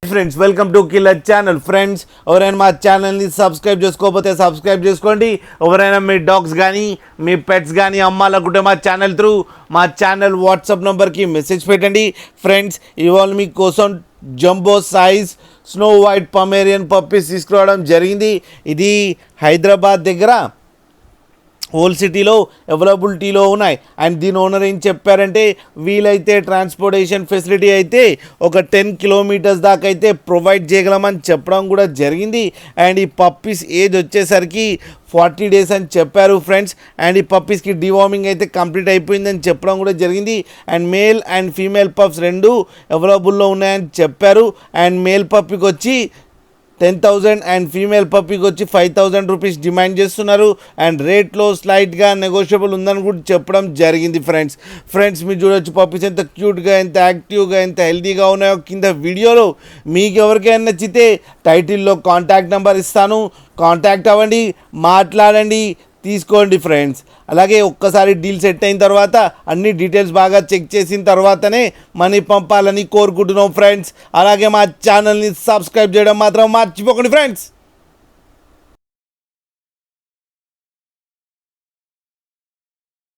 Friends welcome to killer channel. Friends ఎవరైనా మా ఛానల్ని సబ్స్క్రైబ్ చేసుకోకపోతే సబ్స్క్రైబ్ చేసుకోండి. ఎవరైనా మీ డాగ్స్ కానీ మీ పెట్స్ కానీ అమ్మాలనుకుంటే మా ఛానల్ త్రూ మా ఛానల్ వాట్సాప్ నెంబర్కి మెసేజ్ పెట్టండి. ఫ్రెండ్స్ ఇవాళ మీకోసం jumbo size snow white Pomeranian puppies తీసుకురావడం జరిగింది. ఇది హైదరాబాద్ దగ్గర హోల్ సిటీలో అవైలబిలిటీలో ఉన్నాయి. అండ్ దీని ఓనర్ ఏం చెప్పారంటే వీలైతే ట్రాన్స్పోర్టేషన్ ఫెసిలిటీ అయితే ఒక 10 కిలోమీటర్స్ దాకా అయితే ప్రొవైడ్ చేయగలమని చెప్పడం కూడా జరిగింది. అండ్ ఈ పప్పీస్ ఏజ్ వచ్చేసరికి 40 డేస్ అని చెప్పారు ఫ్రెండ్స్. అండ్ ఈ పప్పీస్కి డివార్మింగ్ అయితే కంప్లీట్ అయిపోయిందని చెప్పడం కూడా జరిగింది. And male and female pups రెండు అవైలబుల్లో ఉన్నాయని చెప్పారు. అండ్ మేల్ పప్పీకి వచ్చి 10,000 అండ్ ఫీమేల్ పప్పీకి వచ్చి 5,000 రూపీస్ డిమాండ్ చేస్తున్నారు. అండ్ రేట్లో స్లైట్గా నెగోషియబుల్ ఉందని కూడా చెప్పడం జరిగింది. ఫ్రెండ్స్ మీరు చూడొచ్చు పప్పీస్ ఎంత క్యూట్గా, ఎంత యాక్టివ్గా, ఎంత హెల్తీగా ఉన్నాయో కింద వీడియోలో. మీకు ఎవరికైనా నచ్చితే టైటిల్లో కాంటాక్ట్ నెంబర్ ఇస్తాను, కాంటాక్ట్ అవ్వండి, మాట్లాడండి, తీసుకోండి ఫ్రెండ్స్. అలాగే ఒక్కసారి డీల్ సెట్ అయిన తర్వాత అన్ని డీటెయిల్స్ బాగా చెక్ చేసిన తర్వాతనే మనీ పంపాలని కోరుకుంటున్నాం ఫ్రెండ్స్. అలాగే మా ఛానల్ని సబ్స్క్రైబ్ చేయడం మాత్రం మర్చిపోకండి ఫ్రెండ్స్.